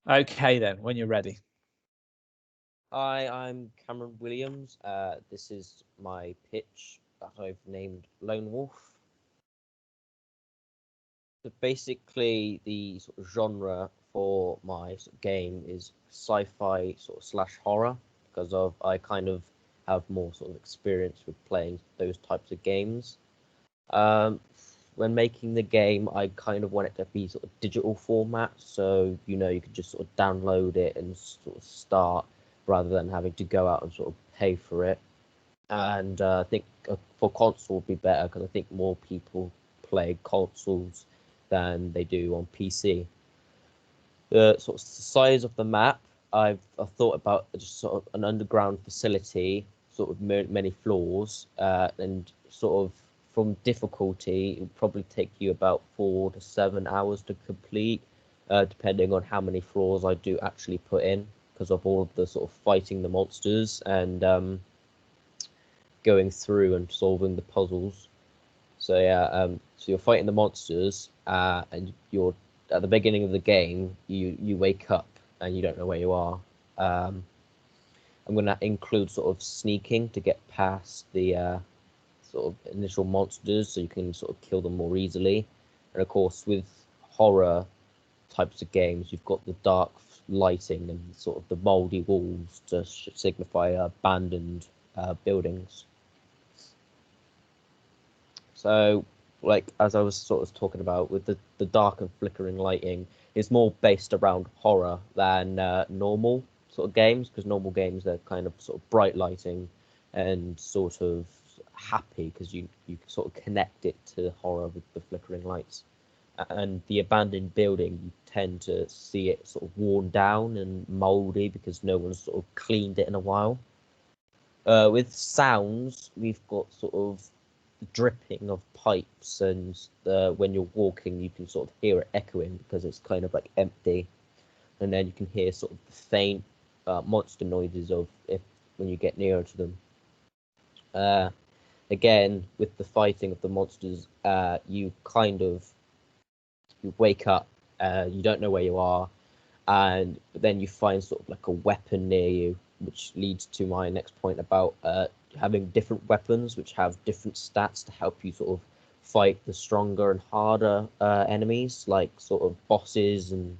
Okay, then, when you're ready. Hi, I'm Cameron Williams. This is my pitch that I've named Lone Wolf. So basically, the sort of genre for my sort of game is sci-fi sort of slash horror because of I kind of have more sort of experience with playing those types of games. Um, when making the game, I kind of want it to be sort of digital format, so you could just sort of download it and sort of start rather than having to go out and sort of pay for it. And I think for console would be better because I think more people play consoles than they do on PC. The sort of size of the map, I've thought about just sort of an underground facility, sort of many floors, and sort of from difficulty, it would probably take you about 4 to 7 hours to complete, depending on how many floors I do actually put in, because of all of the sort of fighting the monsters and going through and solving the puzzles. So yeah, so you're fighting the monsters, and you're at the beginning of the game. You wake up and you don't know where you are. Um, I'm gonna include sort of sneaking to get past the sort of initial monsters, so you can sort of kill them more easily. And of course, with horror types of games, you've got the dark lighting and sort of the moldy walls to signify abandoned buildings. So, like as I was sort of talking about with the dark and flickering lighting, it's more based around horror than normal sort of games because normal games they're kind of sort of bright lighting and sort of happy because you sort of connect it to horror with the flickering lights. And the abandoned building, you tend to see it sort of worn down and moldy because no one's sort of cleaned it in a while. With sounds, we've got sort of dripping of pipes, and when you're walking, you can sort of hear it echoing because it's kind of like empty, and then you can hear sort of the faint monster noises of if when you get nearer to them. Uh, Again, with the fighting of the monsters, you kind of you wake up, you don't know where you are, and then you find sort of like a weapon near you, which leads to my next point about having different weapons which have different stats to help you sort of fight the stronger and harder enemies, like sort of bosses and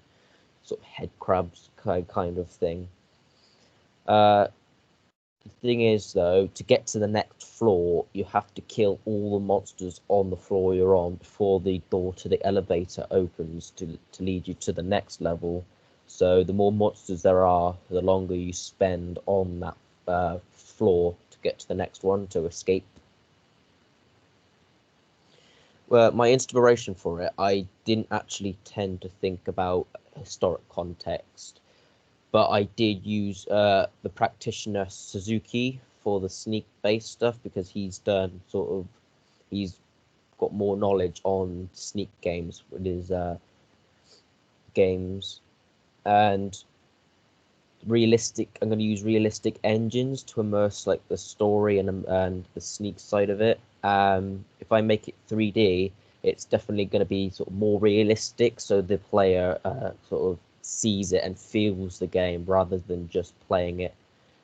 sort of head crabs kind of thing. Uh, the thing is, though, to get to the next floor, you have to kill all the monsters on the floor you're on before the door to the elevator opens to lead you to the next level. So the more monsters there are, the longer you spend on that floor to get to the next one to escape. Well, my inspiration for it, I didn't actually tend to think about historic context, but I did use the practitioner Suzuki for the sneak based stuff because he's got more knowledge on sneak games with his games and realistic. I'm going to use realistic engines to immerse like the story and the sneak side of it. If I make it 3D, it's definitely going to be sort of more realistic, so the player sort of sees it and feels the game rather than just playing it.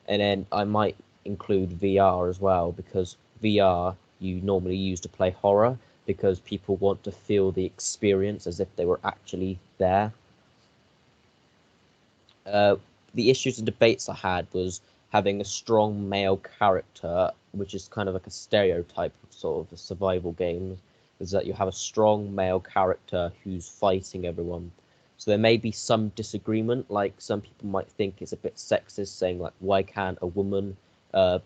And then I might include VR as well because VR you normally use to play horror because people want to feel the experience as if they were actually there. Uh, the issues and debates I had was having a strong male character, which is kind of like a stereotype of sort of a survival game, is that you have a strong male character who's fighting everyone. So there may be some disagreement, like some people might think it's a bit sexist, saying like, why can't a woman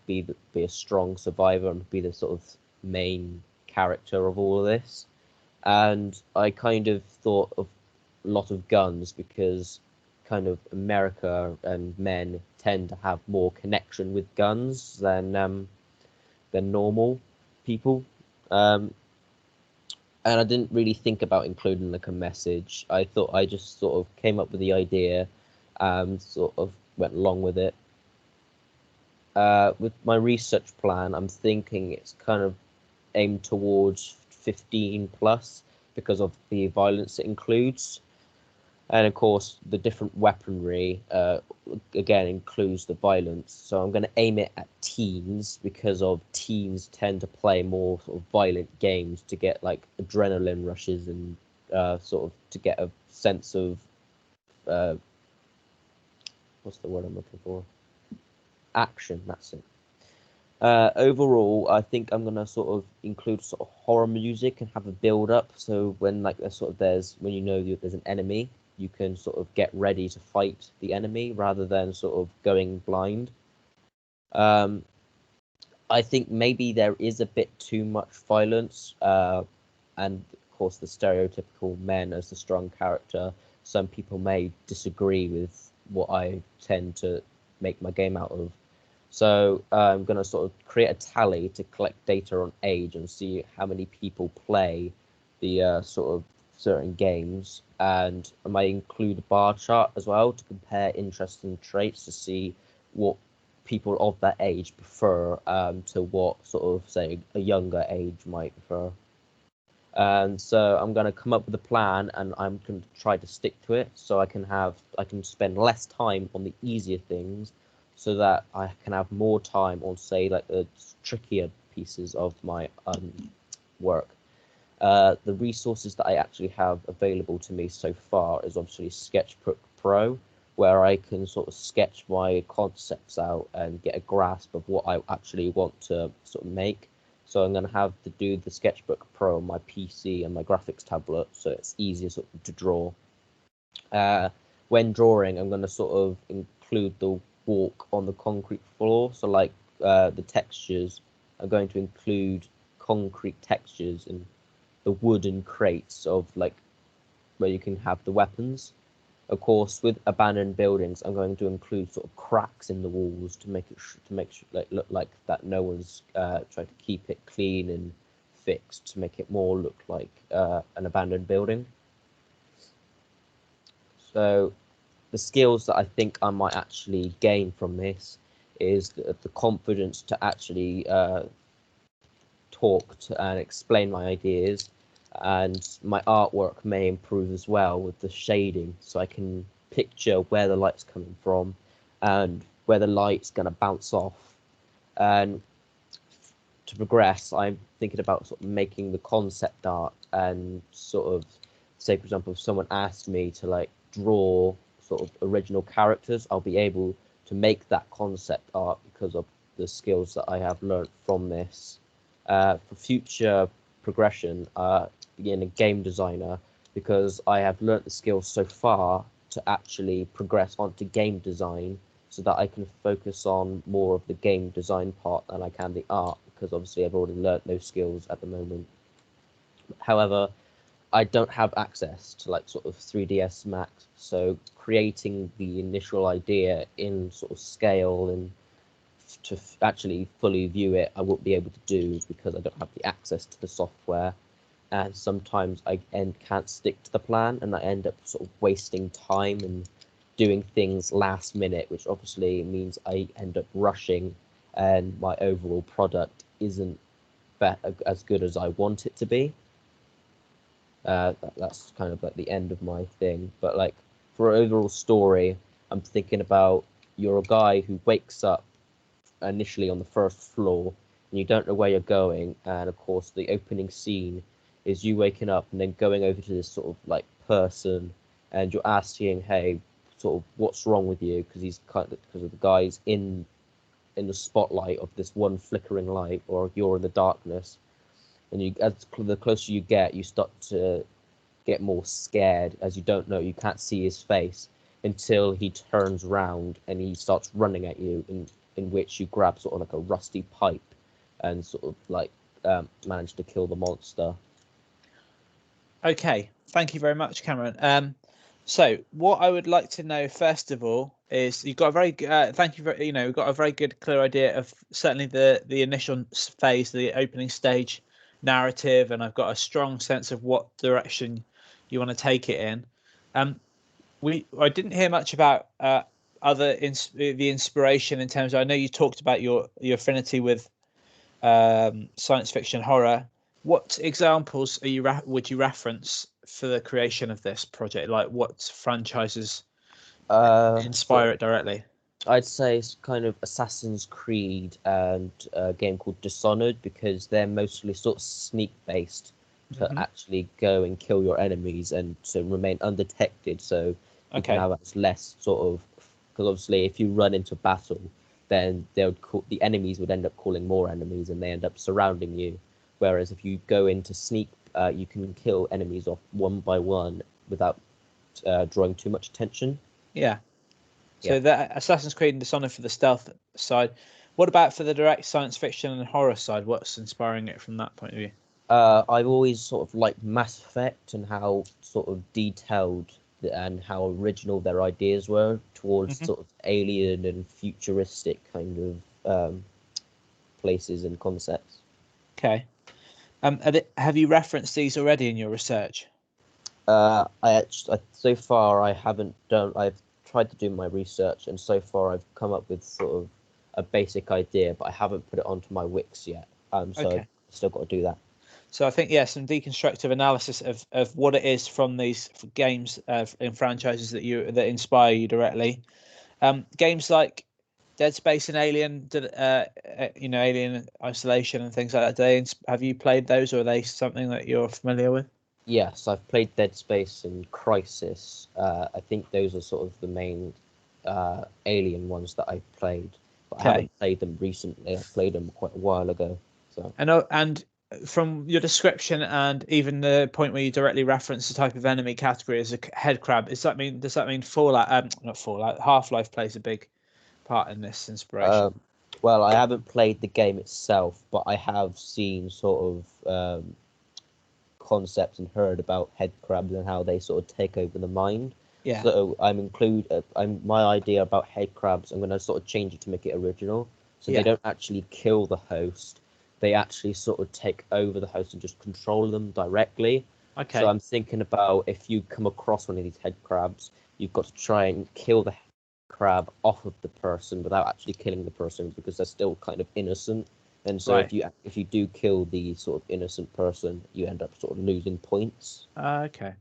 be a strong survivor and be the sort of main character of all of this? And I kind of thought of a lot of guns because kind of America and men tend to have more connection with guns than normal people. Um, and I didn't really think about including like a message. I thought I just sort of came up with the idea, sort of went along with it. With my research plan, I'm thinking it's kind of aimed towards 15 plus because of the violence it includes. And of course, the different weaponry again includes the violence. So I'm going to aim it at teens because of teens tend to play more sort of violent games to get like adrenaline rushes and sort of to get a sense of what's the word I'm looking for? Action. That's it. Overall, I think I'm gonna sort of include sort of horror music and have a build up. So when like there's when you know there's an enemy, you can sort of get ready to fight the enemy rather than sort of going blind. Um, I think maybe there is a bit too much violence, and of course the stereotypical men as the strong character. Some people may disagree with what I tend to make my game out of. So I'm going to sort of create a tally to collect data on age and see how many people play the sort of certain games. And I might include a bar chart as well to compare interesting traits to see what people of that age prefer to what sort of, say, a younger age might prefer. And so I'm going to come up with a plan and I'm going to try to stick to it so I can spend less time on the easier things so that I can have more time on, say, like the trickier pieces of my work. The resources that I actually have available to me so far is obviously Sketchbook Pro, where I can sort of sketch my concepts out and get a grasp of what I actually want to sort of make. So I'm going to have to do the Sketchbook Pro on my PC and my graphics tablet, so it's easier sort of to draw. When drawing, I'm going to sort of include the walk on the concrete floor. So like the textures, I'm going to include concrete textures and the wooden crates of like where you can have the weapons. Of course, with abandoned buildings, I'm going to include sort of cracks in the walls to make it like look like that no one's trying to keep it clean and fixed to make it more look like an abandoned building. So the skills that I think I might actually gain from this is the confidence to actually talk to and explain my ideas, and my artwork may improve as well with the shading, so I can picture where the light's coming from and where the light's going to bounce off. And to progress, I'm thinking about sort of making the concept art and sort of say, for example, if someone asked me to like draw sort of original characters, I'll be able to make that concept art because of the skills that I have learned from this. For future progression, being a game designer, because I have learnt the skills so far to actually progress onto game design so that I can focus on more of the game design part than I can the art, because obviously I've already learnt those skills at the moment. However, I don't have access to like sort of 3ds Max, so creating the initial idea in sort of scale and to actually fully view it, I won't be able to do because I don't have the access to the software. And sometimes can't stick to the plan, and I end up sort of wasting time and doing things last minute, which obviously means I end up rushing, and my overall product isn't as good as I want it to be. That's kind of like the end of my thing. But like for overall story, I'm thinking about you're a guy who wakes up initially on the first floor and you don't know where you're going, and of course the opening scene is you waking up and then going over to this sort of like person and you're asking, hey, sort of what's wrong with you, because he's kind of because of the guys in the spotlight of this one flickering light, or you're in the darkness, and you as the closer you get, you start to get more scared as you don't know, you can't see his face until he turns round and he starts running at you, in which you grab sort of like a rusty pipe and sort of like manage to kill the monster. Okay, thank you very much, Cameron. So what I would like to know first of all is you've got a very thank you very we've got a very good clear idea of certainly the initial phase, the opening stage narrative, and I've got a strong sense of what direction you want to take it in. I didn't hear much about the inspiration in terms of, I know you talked about your affinity with science fiction horror. What examples would you reference for the creation of this project? Like, what franchises So inspire it directly? I'd say it's kind of Assassin's Creed and a game called Dishonored, because they're mostly sort of sneak based to Mhm. actually go and kill your enemies and to remain undetected, so you can Okay. have as less sort of, because obviously if you run into battle, then the enemies would end up calling more enemies and they end up surrounding you. Whereas if you go into sneak, you can kill enemies off one by one without drawing too much attention. Yeah. Yeah. So that Assassin's Creed and Dishonored for the stealth side. What about for the direct science fiction and horror side? What's inspiring it from that point of view? I've always sort of liked Mass Effect and how sort of detailed and how original their ideas were towards Mhm. sort of alien and futuristic kind of places and concepts. Okay. Have you referenced these already in your research? So far I haven't done. I've tried to do my research, and so far I've come up with sort of a basic idea, but I haven't put it onto my Wix yet. So Okay. I've still got to do that. So I think some deconstructive analysis of what it is from these games in franchises that inspire you directly. Games like Dead Space and Alien, Alien Isolation and things like that. Have you played those, or are they something that you're familiar with? Yes, I've played Dead Space and Crisis. I think those are sort of the main Alien ones that I've played, but I Okay. haven't played them recently. I played them quite a while ago. So And from your description and even the point where you directly reference the type of enemy category as a head crab, does that mean Fallout? Not Fallout. Half-Life plays a big part in this inspiration. Um, well, I haven't played the game itself, but I have seen sort of concepts and heard about head crabs and how they sort of take over the mind. Yeah. So my idea about head crabs. I'm going to sort of change it to make it original. So they Yeah. don't actually kill the host. They actually sort of take over the host and just control them directly. So Okay. I'm thinking about, if you come across one of these head crabs, you've got to try and kill the crab off of the person without actually killing the person, because they're still kind of innocent. And so Right. if you do kill the sort of innocent person, you end up sort of losing points. Okay.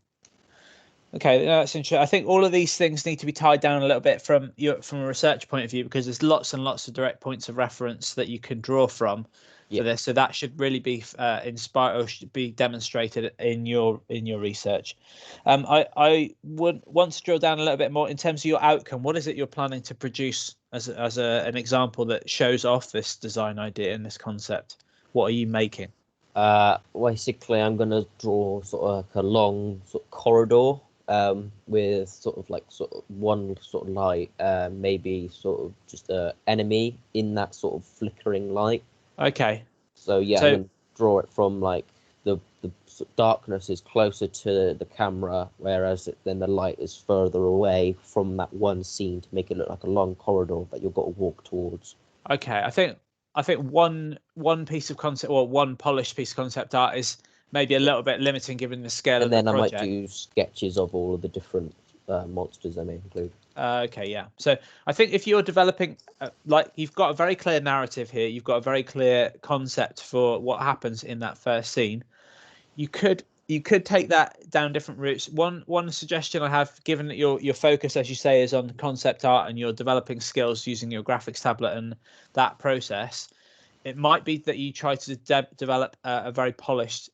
Okay, that's interesting. I think all of these things need to be tied down a little bit from a research point of view, because there's lots and lots of direct points of reference that you can draw from for Yeah. this. So that should really be inspired, or should be demonstrated in your research. I would want to drill down a little bit more in terms of your outcome. What is it you're planning to produce as an example that shows off this design idea and this concept? What are you making? Basically, I'm gonna draw sort of like a long sort of corridor, with sort of one sort of light, maybe sort of just a enemy in that sort of flickering light. Okay, So yeah, I'm so gonna draw it from like the darkness is closer to the camera, whereas then the light is further away from that one scene to make it look like a long corridor that you've got to walk towards. okay, I think one piece of concept, or one polished piece of concept art, is maybe a Yeah. little bit limiting given the scale And of the then I might project. do sketches of all of the different monsters I may include. Okay, yeah. So I think if you're developing, like, you've got a very clear narrative here, you've got a very clear concept for what happens in that first scene. You could take that down different routes. One suggestion I have, given that your focus, as you say, is on concept art and you're developing skills using your graphics tablet and that process, it might be that you try to develop a very polished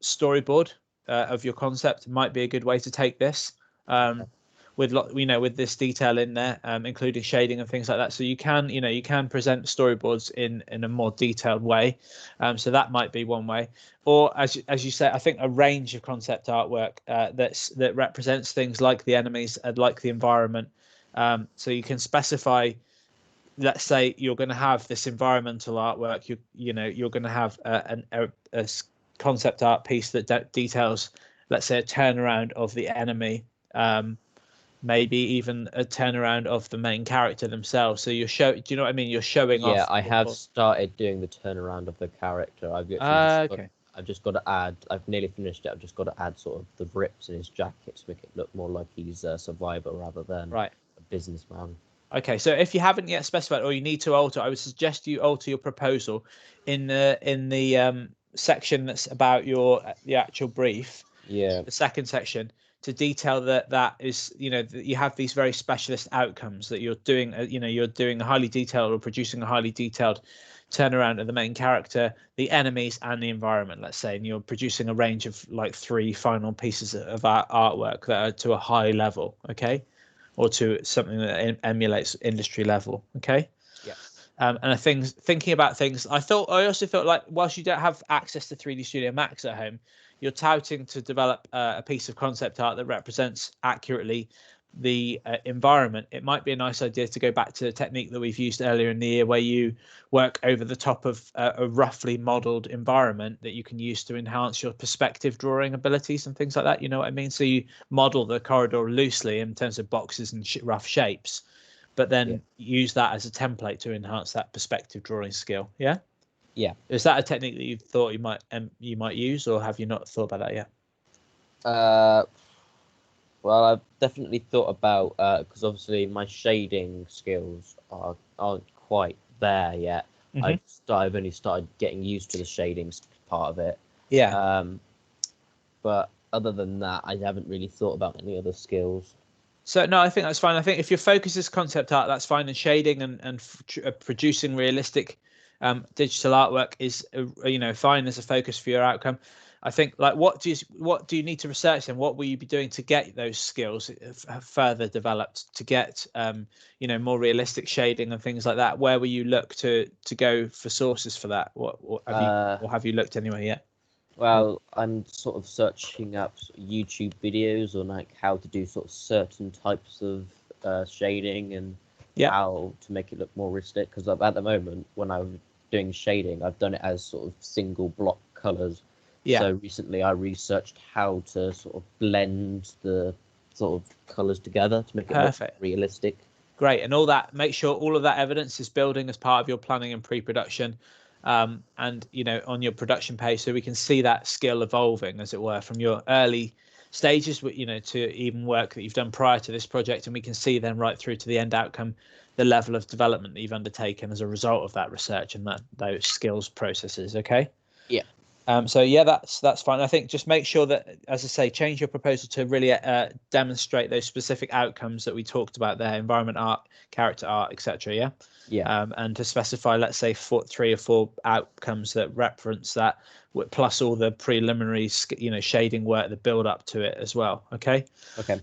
storyboard of your concept. It might be a good way to take this. Okay. With this detail in there, including shading and things like that. So you can present storyboards in a more detailed way. So that might be one way. Or as you say, I think a range of concept artwork that represents things like the enemies and like the environment. So you can specify, let's say you're going to have this environmental artwork, you're going to have a concept art piece that details, let's say, a turnaround of the enemy, maybe even a turnaround of the main character themselves. So do you know what I mean? You're showing Yeah, off I have started doing the turnaround of the character. Okay. I've just got to add. I've nearly finished it. I've just got to add sort of the rips in his jacket to make it look more like he's a survivor rather than Right. a businessman. Okay, so if you haven't yet specified, or you need to alter, I would suggest you alter your proposal in the section that's about the actual brief. Yeah. the second section, to detail that is, that you have these very specialist outcomes that you're doing. You're doing a highly detailed or producing a highly detailed turnaround of the main character, the enemies, and the environment. Let's say, and you're producing a range of like 3 final pieces of artwork that are to a high level, okay, or to something that emulates industry level, okay. Yeah. And I think thinking about things, I also felt like whilst you don't have access to 3D Studio Max at home, you're touting to develop a piece of concept art that represents accurately the environment. It might be a nice idea to go back to the technique that we've used earlier in the year, where you work over the top of a roughly modeled environment that you can use to enhance your perspective drawing abilities and things like that. You know what I mean? So you model the corridor loosely in terms of boxes and rough shapes, but then use that as a template to enhance that perspective drawing skill. Yeah. Yeah. Is that a technique that you thought you might use, or have you not thought about that yet? Well, I've definitely thought about, because obviously my shading skills aren't quite there yet. Mm-hmm. I've only started getting used to the shading part of it. Yeah. But other than that, I haven't really thought about any other skills. So no, I think that's fine. I think if your focus is concept art, that's fine, and shading and producing realistic digital artwork is fine as a focus for your outcome. I think, like, what do you need to research, and what will you be doing to get those skills further developed, to get more realistic shading and things like that? Where will you look to go for sources for that? What have you looked anywhere yet? Well, I'm sort of searching up YouTube videos on like how to do sort of certain types of shading and how to make it look more realistic. Because at the moment, when I'm doing shading, I've done it as sort of single block colors. Yeah. So recently, I researched how to sort of blend the sort of colors together to make it look realistic. Great, and make sure all of that evidence is building as part of your planning and pre-production. And on your production page, so we can see that skill evolving, as it were, from your early stages, to even work that you've done prior to this project, and we can see then right through to the end outcome, the level of development that you've undertaken as a result of that research and those skills processes. Okay. Yeah. So yeah, that's fine. I think just make sure that, as I say, change your proposal to really demonstrate those specific outcomes that we talked about there: environment art, character art, etc. Yeah. Yeah. And to specify, let's say, 3 or 4 outcomes that reference that, plus all the preliminary, shading work, the build up to it as well. Okay. Okay.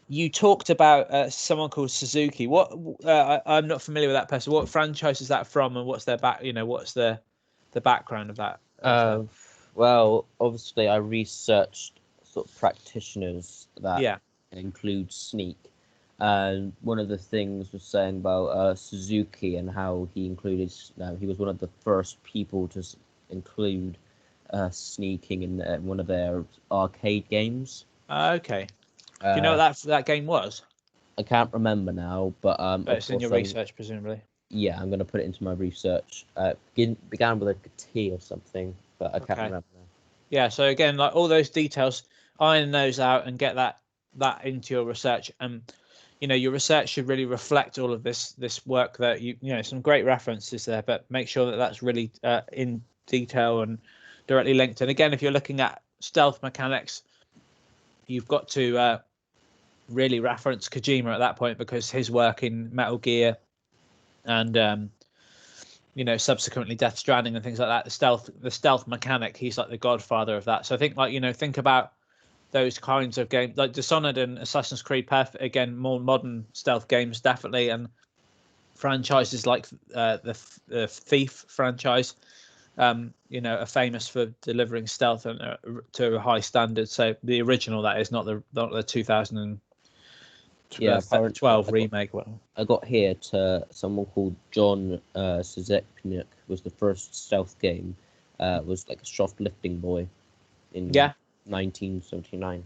You talked about someone called Suzuki. What? I'm not familiar with that person. What franchise is that from, and what's their back? What's the background of that? Well, obviously, I researched sort of practitioners that include Sneak. And one of the things was saying about Suzuki and how he included. He was one of the first people to include sneaking in one of their arcade games. Okay. Do you know what that game was? I can't remember now, but it's in your research, presumably. Yeah, I'm going to put it into my research. Began with a T or something, but I can't remember now. Yeah, so again, like all those details, iron those out and get that into your research. And your research should really reflect all of this work that some great references there, but make sure that that's really in detail and directly linked. And again, if you're looking at stealth mechanics, you've got to really reference Kojima at that point, because his work in Metal Gear and subsequently Death Stranding and things like that, the stealth mechanic, he's like the godfather of that. So I think, like, think about those kinds of games like Dishonored and Assassin's Creed, perfect, again, more modern stealth games, definitely, and franchises like the Thief franchise are famous for delivering stealth to a high standard. So the original, that is, not the 2012 remake one. I got here to someone called John Szekniuk was the first stealth game. Was like a shoplifting boy in 1979.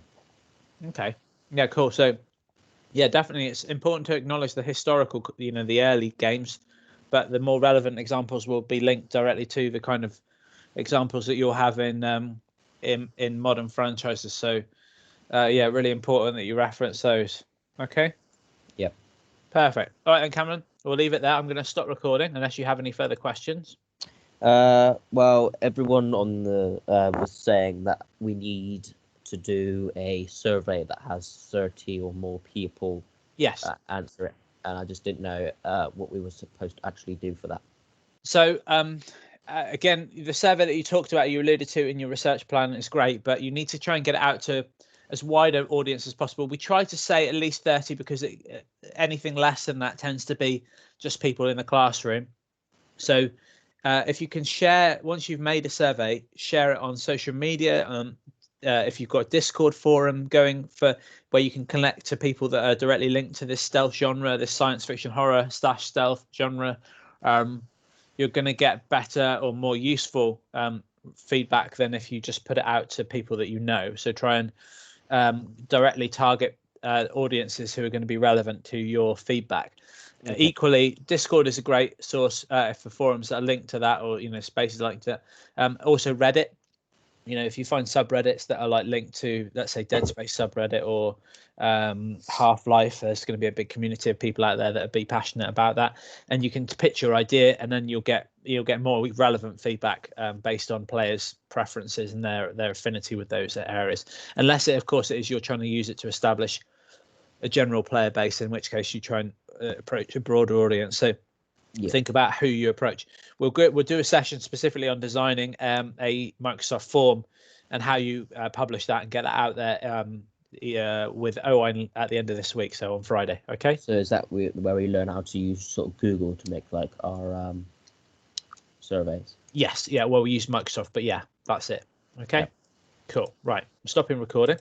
Okay. Yeah, cool. So yeah, definitely it's important to acknowledge the historical, the early games, but the more relevant examples will be linked directly to the kind of examples that you'll have in modern franchises. So yeah, really important that you reference those. Okay. Yep. Perfect. All right then, Cameron, we'll leave it there. I'm going to stop recording unless you have any further questions. Well, everyone on the was saying that we need to do a survey that has 30 or more people Yes. answer it, and I just didn't know what we were supposed to actually do for that. So again, the survey that you talked about, you alluded to in your research plan, is great, but you need to try and get it out to as wide an audience as possible. We try to say at least 30 because anything less than that tends to be just people in the classroom. So if you can share, once you've made a survey, share it on social media. If you've got a Discord forum going for where you can connect to people that are directly linked to this stealth genre, this science fiction horror / stealth genre, you're going to get better or more useful feedback than if you just put it out to people that you know. So try and directly target audiences who are going to be relevant to your feedback. Okay. Equally, Discord is a great source for forums that are linked to that, or spaces like that. Also, Reddit. If you find subreddits that are like linked to, let's say, Dead Space subreddit or Half-Life, there's going to be a big community of people out there that will be passionate about that, and you can pitch your idea, and then you'll get more relevant feedback based on players' preferences and their affinity with those areas. Unless of course, it is you're trying to use it to establish a general player base, in which case you try and approach a broader audience. So think about who you approach. We'll do a session specifically on designing a Microsoft form and how you publish that and get that out there with Owen at the end of this week, so on Friday. Okay. So is that where we learn how to use sort of Google to make like our surveys? Yes. Yeah. Well, we use Microsoft, but yeah, that's it. Okay. Cool. Right. I'm stopping recording.